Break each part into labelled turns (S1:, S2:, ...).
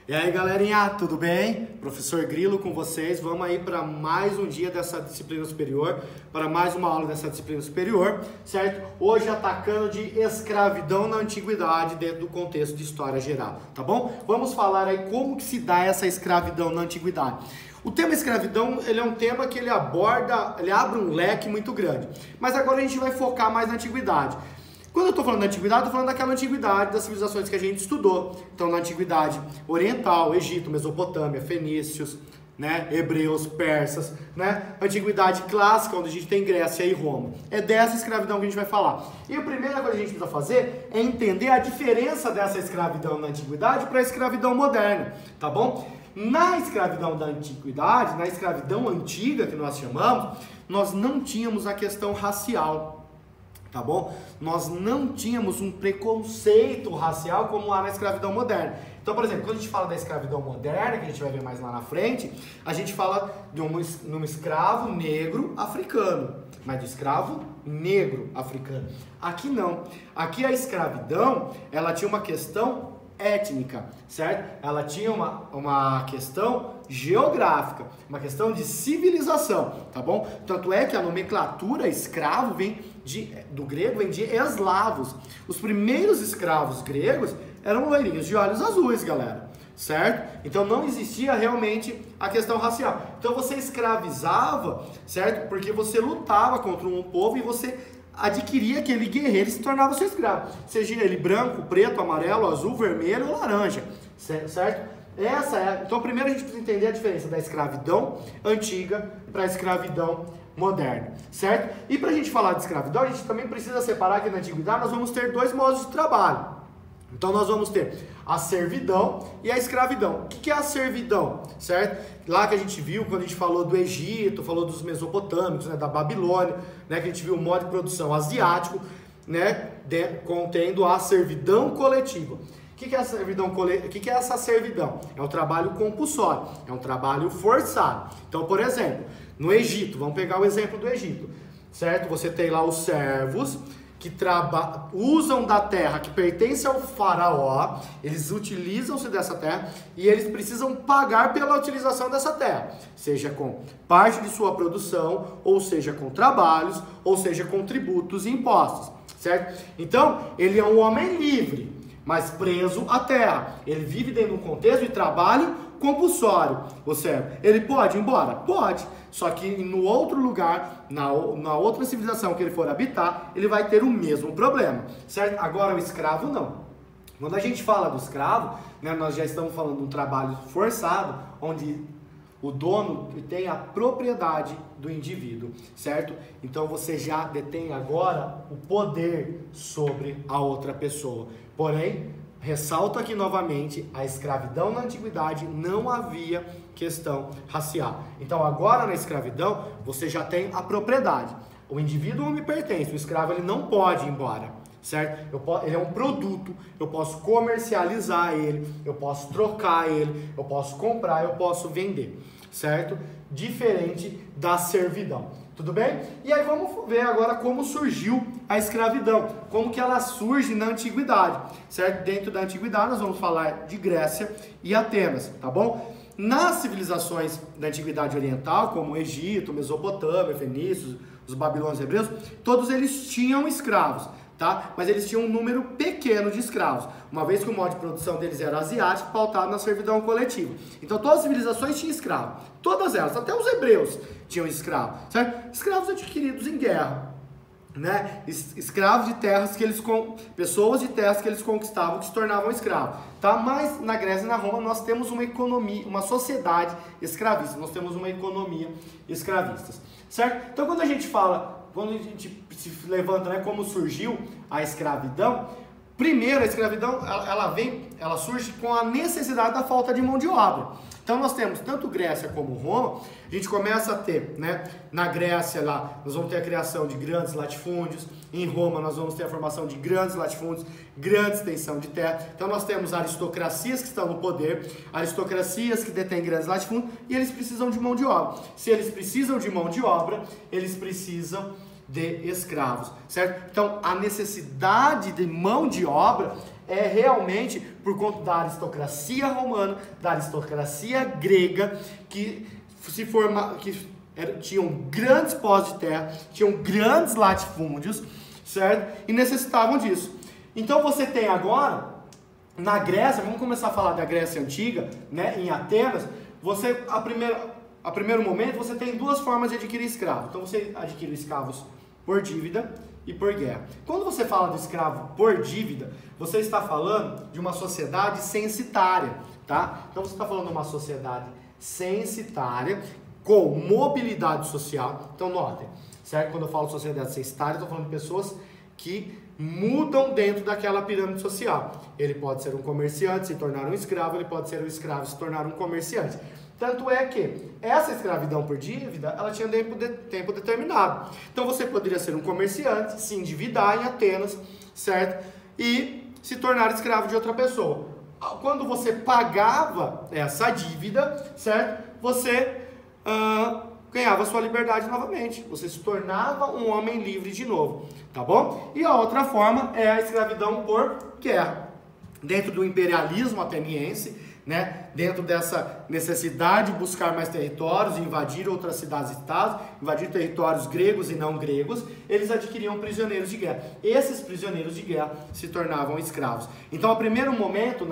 S1: E aí galerinha, tudo bem? Professor Grilo com vocês, vamos aí para mais um dia dessa disciplina superior, para mais uma aula dessa disciplina superior, certo? Hoje atacando de escravidão na antiguidade dentro do contexto de história geral, tá bom? Vamos falar aí como que se dá essa escravidão na antiguidade. O tema escravidão, ele é um tema que ele abre um leque muito grande, mas agora a gente vai focar mais na antiguidade. Quando eu estou falando da antiguidade, estou falando daquela antiguidade das civilizações que a gente estudou. Então, na antiguidade oriental, Egito, Mesopotâmia, fenícios, né, hebreus, persas, né, antiguidade clássica, onde a gente tem Grécia e Roma. É dessa escravidão que a gente vai falar. E a primeira coisa que a gente precisa fazer é entender a diferença dessa escravidão na antiguidade para a escravidão moderna, tá bom? Na escravidão da antiguidade, na escravidão antiga que nós chamamos, nós não tínhamos a questão racial. Tá bom? Nós não tínhamos um preconceito racial como há na escravidão moderna. Então, por exemplo, quando a gente fala da escravidão moderna, que a gente vai ver mais lá na frente, a gente fala de um escravo negro africano, mas de escravo negro africano. Aqui não. Aqui a escravidão, ela tinha uma questão étnica, certo? Ela tinha uma questão geográfica, uma questão de civilização, tá bom? Tanto é que a nomenclatura escravo do grego vem de eslavos. Os primeiros escravos gregos eram loirinhos de olhos azuis, galera, certo? Então não existia realmente a questão racial. Então você escravizava, certo? Porque você lutava contra um povo e você adquiria aquele guerreiro e se tornava seu escravo. Seja ele branco, preto, amarelo, azul, vermelho ou laranja, certo? Então primeiro a gente precisa entender a diferença da escravidão antiga para a escravidão moderna, certo? E para a gente falar de escravidão, a gente também precisa separar que na antiguidade nós vamos ter dois modos de trabalho. Então nós vamos ter a servidão e a escravidão. O que é a servidão, certo? Lá que a gente viu, quando a gente falou do Egito, falou dos mesopotâmicos, né, da Babilônia, né, que a gente viu o modo de produção asiático, né, contendo a servidão coletiva. O que é a servidão coletiva? O que é essa servidão? É um trabalho compulsório, é um trabalho forçado. Então, por exemplo, no Egito, vamos pegar o exemplo do Egito, certo? Você tem lá os servos que usam da terra que pertence ao faraó, eles utilizam-se dessa terra e eles precisam pagar pela utilização dessa terra, seja com parte de sua produção, ou seja com trabalhos, ou seja com tributos e impostos, certo? Então, ele é um homem livre, mas preso à terra. Ele vive dentro de um contexto de trabalho compulsório. O servo, ele pode ir embora? Pode. Só que no outro lugar, na outra civilização que ele for habitar, ele vai ter o mesmo problema, certo? Agora o escravo não. Quando a gente fala do escravo, né, nós já estamos falando de um trabalho forçado, onde o dono tem a propriedade do indivíduo, certo? Então você já detém agora o poder sobre a outra pessoa. Porém, ressalto aqui novamente, a escravidão na antiguidade não havia questão racial. Então agora na escravidão você já tem a propriedade. O indivíduo me pertence, o escravo ele não pode ir embora, certo? Ele é um produto, eu posso comercializar ele, eu posso trocar ele, eu posso comprar, eu posso vender, certo? Diferente da servidão. Tudo bem? E aí vamos ver agora como surgiu a escravidão, como que ela surge na antiguidade, certo? Dentro da antiguidade nós vamos falar de Grécia e Atenas, tá bom? Nas civilizações da antiguidade oriental, como Egito, Mesopotâmia, fenícios, os babilônios, hebreus, todos eles tinham escravos, tá? Mas eles tinham um número pequeno de escravos, uma vez que o modo de produção deles era asiático, pautado na servidão coletiva. Então todas as civilizações tinham escravo, todas elas, até os hebreus tinham escravo, certo? Escravos adquiridos em guerra, né? Escravos de terras pessoas de terras que eles conquistavam, que se tornavam escravos, tá? Mas na Grécia e na Roma nós temos uma economia, uma sociedade escravista, nós temos uma economia escravista, certo? Então quando a gente se levanta, né, como surgiu a escravidão, primeiro a escravidão ela surge com a necessidade da falta de mão de obra. Então nós temos tanto Grécia como Roma, a gente começa a ter, né, na Grécia lá, nós vamos ter a criação de grandes latifúndios, em Roma nós vamos ter a formação de grandes latifúndios, grande extensão de terra. Então nós temos aristocracias que estão no poder, aristocracias que detêm grandes latifúndios e eles precisam de mão de obra. Se eles precisam de mão de obra, eles precisam de escravos, certo? Então a necessidade de mão de obra é realmente por conta da aristocracia romana, da aristocracia grega, que tinham grandes posses de terra, tinham grandes latifúndios, certo? E necessitavam disso. Então você tem agora, na Grécia, vamos começar a falar da Grécia Antiga, né, em Atenas, a primeiro momento você tem duas formas de adquirir escravo. Então você adquire escravos por dívida e por guerra. Quando você fala do escravo por dívida, você está falando de uma sociedade censitária, tá? Então você está falando de uma sociedade censitária com mobilidade social. Então notem, certo? Quando eu falo sociedade censitária, eu estou falando de pessoas que mudam dentro daquela pirâmide social. Ele pode ser um comerciante, se tornar um escravo, ele pode ser um escravo, se tornar um comerciante. Tanto é que essa escravidão por dívida, ela tinha tempo determinado. Então você poderia ser um comerciante, se endividar em Atenas, certo? E se tornar escravo de outra pessoa. Quando você pagava essa dívida, certo? Você ganhava sua liberdade novamente. Você se tornava um homem livre de novo, tá bom? E a outra forma é a escravidão por guerra. Dentro do imperialismo ateniense, né, dentro dessa necessidade de buscar mais territórios, invadir outras cidades e estados, invadir territórios gregos e não gregos, eles adquiriam prisioneiros de guerra. Esses prisioneiros de guerra se tornavam escravos. Então, a primeiro momento,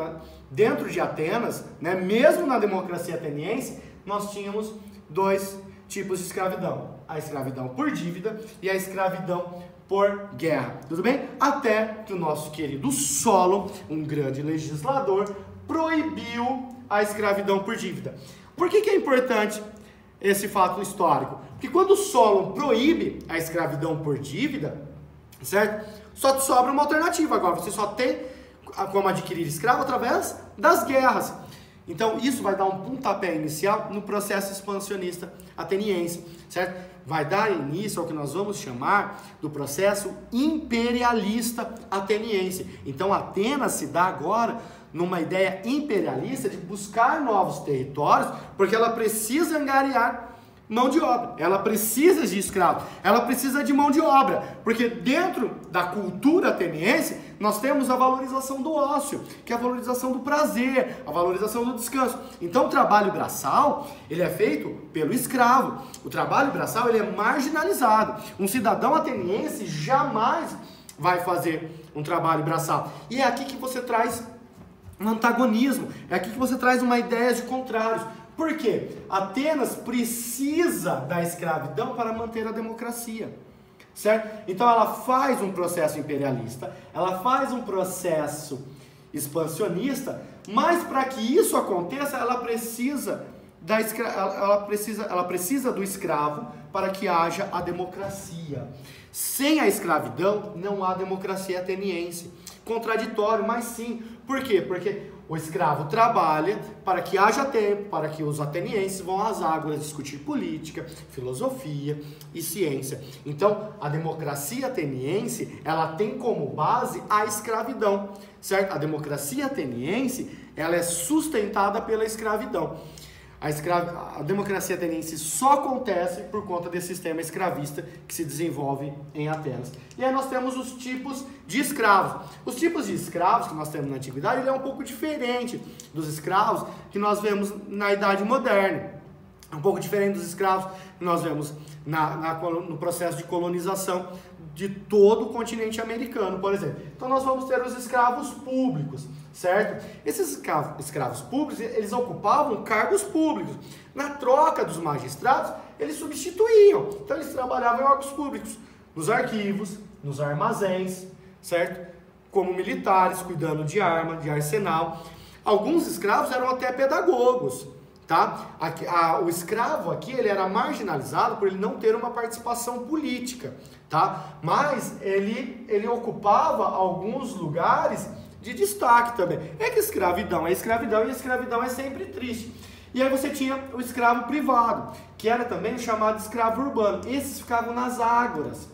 S1: dentro de Atenas, né, mesmo na democracia ateniense, nós tínhamos dois tipos de escravidão: a escravidão por dívida e a escravidão por guerra. Tudo bem? Até que o nosso querido Solon, um grande legislador, proibiu a escravidão por dívida. Por que é importante esse fato histórico? Porque quando Solon proíbe a escravidão por dívida, certo? Só te sobra uma alternativa agora. Você só tem como adquirir escravo através das guerras. Então isso vai dar um pontapé inicial no processo expansionista ateniense, certo? Vai dar início ao que nós vamos chamar do processo imperialista ateniense. Então Atenas se dá agora numa ideia imperialista de buscar novos territórios, porque ela precisa angariar mão de obra, ela precisa de escravos, ela precisa de mão de obra, porque dentro da cultura ateniense nós temos a valorização do ócio, que é a valorização do prazer, a valorização do descanso. Então o trabalho braçal, ele é feito pelo escravo. O trabalho braçal, ele é marginalizado. Um cidadão ateniense jamais vai fazer um trabalho braçal. E é aqui que você traz um antagonismo, é aqui que você traz uma ideia de contrários. Por quê? Atenas precisa da escravidão para manter a democracia, certo? Então ela faz um processo imperialista, ela faz um processo expansionista, mas para que isso aconteça, ela precisa do escravo para que haja a democracia. Sem a escravidão, não há democracia ateniense. Contraditório, mas sim. Por quê? Porque o escravo trabalha para que haja tempo, para que os atenienses vão às águas discutir política, filosofia e ciência. Então, a democracia ateniense, ela tem como base a escravidão, certo? A democracia ateniense, ela é sustentada pela escravidão. A democracia ateniense só acontece por conta desse sistema escravista que se desenvolve em Atenas. E aí nós temos os tipos de escravos. Os tipos de escravos que nós temos na antiguidade, ele é um pouco diferente dos escravos que nós vemos na Idade Moderna. É um pouco diferente dos escravos que nós vemos no processo de colonização de todo o continente americano, por exemplo. Então nós vamos ter os escravos públicos, certo? Esses escravos públicos, eles ocupavam cargos públicos. Na troca dos magistrados, eles substituíam. Então eles trabalhavam em órgãos públicos, nos arquivos, nos armazéns, certo? Como militares, cuidando de arma, de arsenal. Alguns escravos eram até pedagogos, tá? O escravo aqui, ele era marginalizado por ele não ter uma participação política, tá? Mas ele ocupava alguns lugares de destaque também. É que escravidão é escravidão e a escravidão é sempre triste. E aí você tinha o escravo privado, que era também o chamado escravo urbano. Esses ficavam nas ágoras,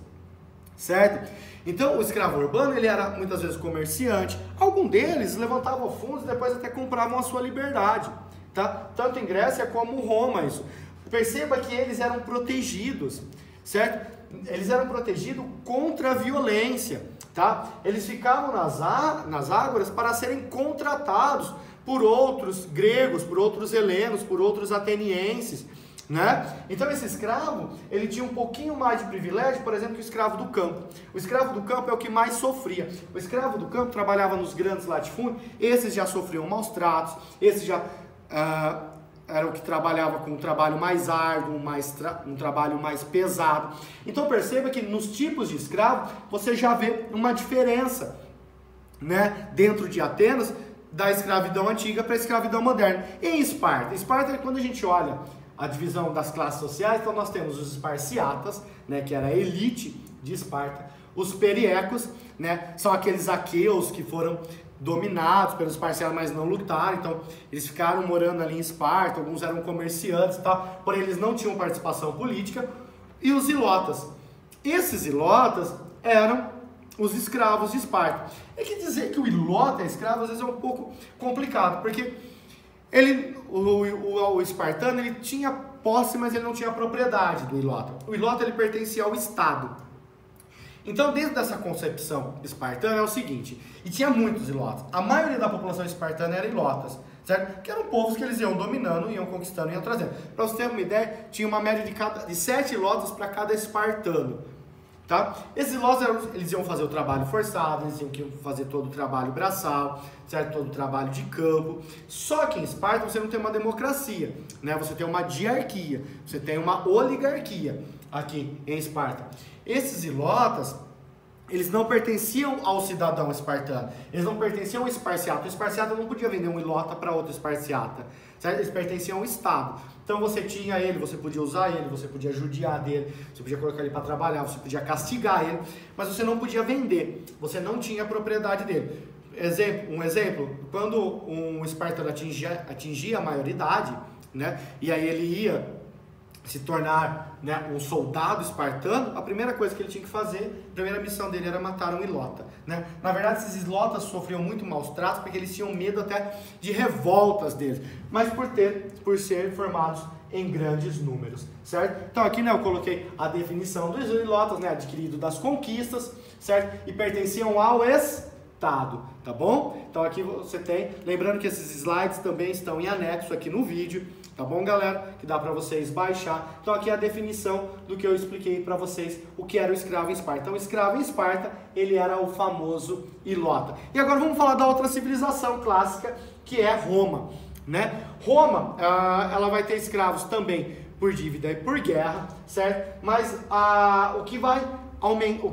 S1: certo? Então o escravo urbano, ele era muitas vezes comerciante. Algum deles levantavam fundos e depois até compravam a sua liberdade, tá? Tanto em Grécia como Roma isso. Perceba que eles eram protegidos, certo? Eles eram protegidos contra a violência. tá? Eles ficavam nas ágoras para serem contratados por outros gregos, por outros helenos, por outros atenienses, né? Então esse escravo, ele tinha um pouquinho mais de privilégio, por exemplo, que o escravo do campo. O escravo do campo é o que mais sofria. O escravo do campo trabalhava nos grandes latifúndios, esses já sofriam maus tratos, esses já era o que trabalhava com um trabalho mais árduo, um trabalho mais pesado. Então perceba que nos tipos de escravo, você já vê uma diferença, né, dentro de Atenas, da escravidão antiga para a escravidão moderna. E em Esparta? Esparta, quando a gente olha a divisão das classes sociais, então nós temos os esparciatas, né, que era a elite de Esparta, os periecos, né, são aqueles aqueus que foram dominados pelos esparciatas, mas não lutaram, então eles ficaram morando ali em Esparta, alguns eram comerciantes e tal, porém eles não tinham participação política, e os ilotas. Esses ilotas eram os escravos de Esparta. É que dizer que o ilota é escravo às vezes é um pouco complicado, porque o espartano, ele tinha posse, mas ele não tinha propriedade do ilota. O ilota, ele pertencia ao Estado. Então, dentro dessa concepção espartana é o seguinte, e tinha muitos ilotas. A maioria da população espartana era ilotas, certo? Que eram povos que eles iam dominando, iam conquistando, iam trazendo. Para você ter uma ideia, tinha uma média de 7 ilotas para cada espartano. Tá? Esses ilotas, eles iam fazer o trabalho forçado, eles iam fazer todo o trabalho braçal, certo? Todo o trabalho de campo. Só que em Esparta você não tem uma democracia, né? Você tem uma diarquia, você tem uma oligarquia aqui em Esparta. Esses ilotas, eles não pertenciam ao cidadão espartano, eles não pertenciam ao esparciata. O esparciata não podia vender um ilota para outro esparciata, certo? Eles pertenciam ao Estado. Então você tinha ele, você podia usar ele, você podia judiar dele, você podia colocar ele para trabalhar, você podia castigar ele, mas você não podia vender, você não tinha propriedade dele. Um exemplo, quando um espartano atingia a maioridade, né, e aí ele ia se tornar, né, um soldado espartano, a primeira coisa que ele tinha que fazer, a primeira missão dele era matar um ilota, né? Na verdade, esses ilotas sofriam muito maus tratos porque eles tinham medo até de revoltas deles, mas por serem formados em grandes números, certo? Então aqui, né, eu coloquei a definição dos ilotas, né, adquirido das conquistas, certo? E pertenciam ao Estado, tá bom? Então aqui você tem, lembrando que esses slides também estão em anexo aqui no vídeo, tá bom, galera? Que dá para vocês baixar. Então aqui é a definição do que eu expliquei para vocês, o que era o escravo em Esparta. Então o escravo em Esparta, ele era o famoso ilota. E agora vamos falar da outra civilização clássica, que é Roma, né? Roma, ela vai ter escravos também por dívida e por guerra, certo? Mas o que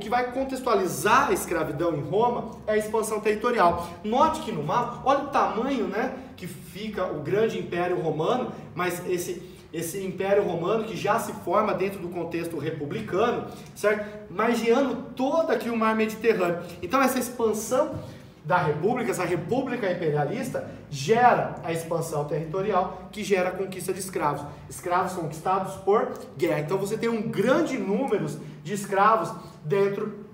S1: vai contextualizar a escravidão em Roma é a expansão territorial. Note que no mapa, olha o tamanho, né, que fica o grande Império Romano, mas esse Império Romano que já se forma dentro do contexto republicano, certo? Margeando todo aqui o mar Mediterrâneo. Então essa expansão da república, essa república imperialista, gera a expansão territorial, que gera a conquista de escravos. Escravos conquistados por guerra. Então você tem um grande número de escravos dentro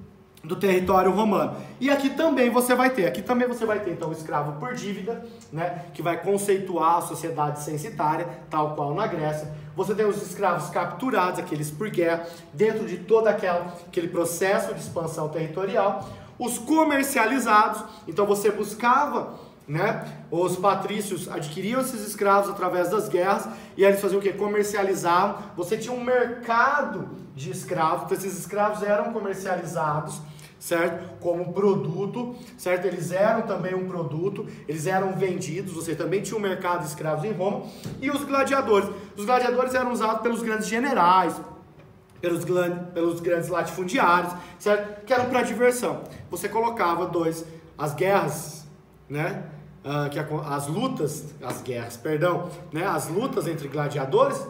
S1: do território romano. E aqui também você vai ter, então, o escravo por dívida, né, que vai conceituar a sociedade censitária, tal qual na Grécia. Você tem os escravos capturados, aqueles por guerra, dentro de todo aquele processo de expansão territorial. Os comercializados, então você buscava, né, os patrícios adquiriam esses escravos através das guerras, e aí eles faziam o que? Comercializavam. Você tinha um mercado de escravos, então esses escravos eram comercializados, certo? Como produto, certo? Eles eram também um produto, eles eram vendidos, você também tinha um mercado de escravos em Roma. E os gladiadores eram usados pelos grandes generais, pelos grandes latifundiários, certo? Que eram para diversão. Você colocava as guerras, né? As lutas entre gladiadores,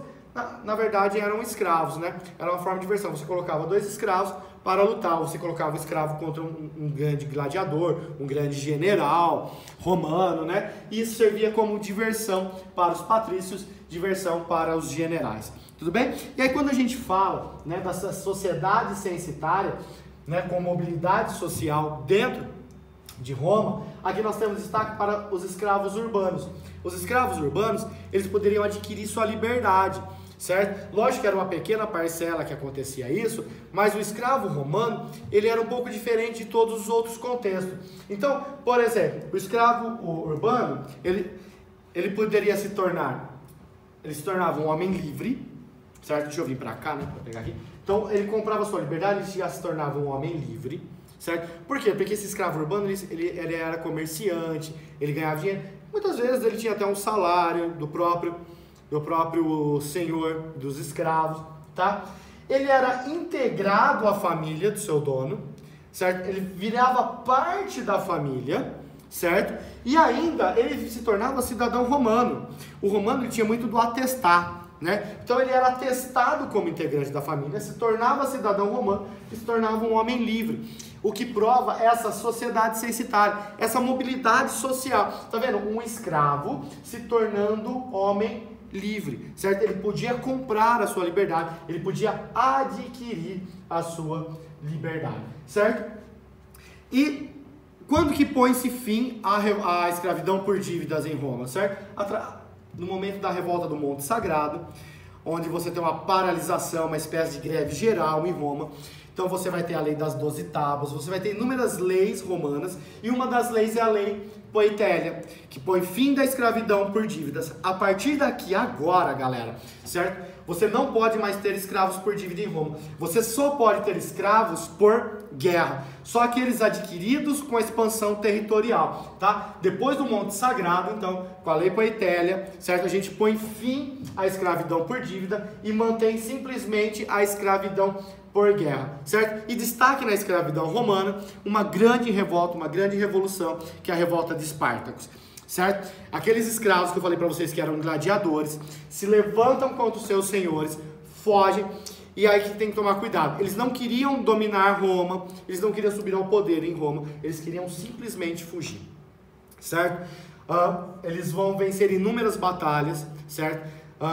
S1: na verdade eram escravos, né? Era uma forma de diversão. Você colocava 2 escravos para lutar, você colocava o escravo contra um grande gladiador, um grande general romano, né? E isso servia como diversão para os patrícios, diversão para os generais. Tudo bem? E aí quando a gente fala, né, dessa sociedade censitária, né, com mobilidade social dentro de Roma, aqui nós temos destaque para os escravos urbanos. Os escravos urbanos, eles poderiam adquirir sua liberdade, certo? Lógico que era uma pequena parcela que acontecia isso, mas o escravo romano, ele era um pouco diferente de todos os outros contextos. Então, por exemplo, o escravo urbano, ele poderia se tornava um homem livre, certo? Deixa eu vir para cá, né, para pegar aqui. Então, ele comprava sua liberdade, ele já se tornava um homem livre, certo? Por quê? Porque esse escravo urbano, ele era comerciante, ele ganhava dinheiro. Muitas vezes ele tinha até um salário do próprio senhor dos escravos, tá? Ele era integrado à família do seu dono, certo? Ele virava parte da família, certo? E ainda ele se tornava cidadão romano. O romano ele tinha muito do atestar, né? Então ele era atestado como integrante da família, se tornava cidadão romano e se tornava um homem livre. O que prova essa sociedade censitária, essa mobilidade social. Tá vendo? Um escravo se tornando homem livre, certo? Ele podia comprar a sua liberdade, ele podia adquirir a sua liberdade, certo? E quando que põe-se fim à escravidão por dívidas em Roma, certo? No momento da revolta do Monte Sagrado, onde você tem uma paralisação, uma espécie de greve geral em Roma. Então você vai ter a lei das 12 tábuas, você vai ter inúmeras leis romanas, e uma das leis é a lei Poetélia, que põe fim da escravidão por dívidas. A partir daqui, agora, galera, certo? Você não pode mais ter escravos por dívida em Roma. Você só pode ter escravos por guerra. Só aqueles adquiridos com a expansão territorial, tá? Depois do Monte Sagrado, então, com a lei Poetélia, certo? A gente põe fim à escravidão por dívida e mantém simplesmente a escravidão por guerra, certo? E destaque na escravidão romana uma grande revolta, uma grande revolução, que é a revolta de Espartacos, certo? Aqueles escravos que eu falei para vocês que eram gladiadores, se levantam contra os seus senhores, fogem, e aí que tem que tomar cuidado. Eles não queriam dominar Roma, eles não queriam subir ao poder em Roma, eles queriam simplesmente fugir, certo? Eles vão vencer inúmeras batalhas, certo?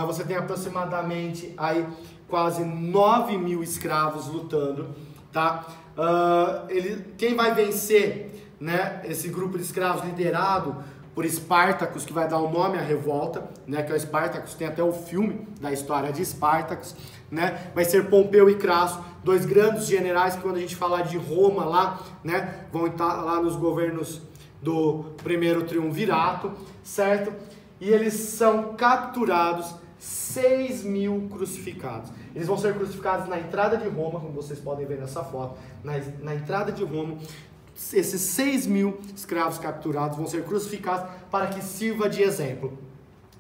S1: Você tem aproximadamente aí quase 9.000 escravos lutando, tá? Quem vai vencer, né, esse grupo de escravos liderado por Espartacus, que vai dar o nome à revolta, né, que é o Espartacus, tem até o filme da história de Espartacus, né, vai ser Pompeu e Crasso, dois grandes generais que quando a gente falar de Roma lá, né, vão estar lá nos governos do primeiro triunvirato, certo? E eles são capturados, 6.000 crucificados. Eles vão ser crucificados na entrada de Roma, como vocês podem ver nessa foto, na entrada de Roma. Esses 6.000 escravos capturados vão ser crucificados para que sirva de exemplo.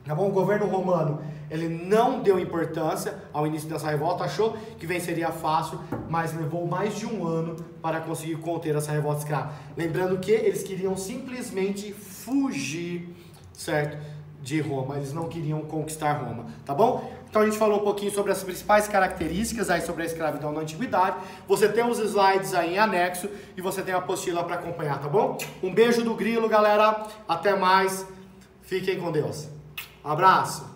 S1: Tá bom? O governo romano, ele não deu importância ao início dessa revolta, achou que venceria fácil, mas levou mais de um ano para conseguir conter essa revolta escrava. Lembrando que eles queriam simplesmente fugir, certo, de Roma, eles não queriam conquistar Roma, tá bom? Então a gente falou um pouquinho sobre as principais características aí sobre a escravidão na antiguidade. Você tem os slides aí em anexo e você tem a apostila para acompanhar, tá bom? Um beijo do Grilo, galera, até mais, fiquem com Deus, abraço!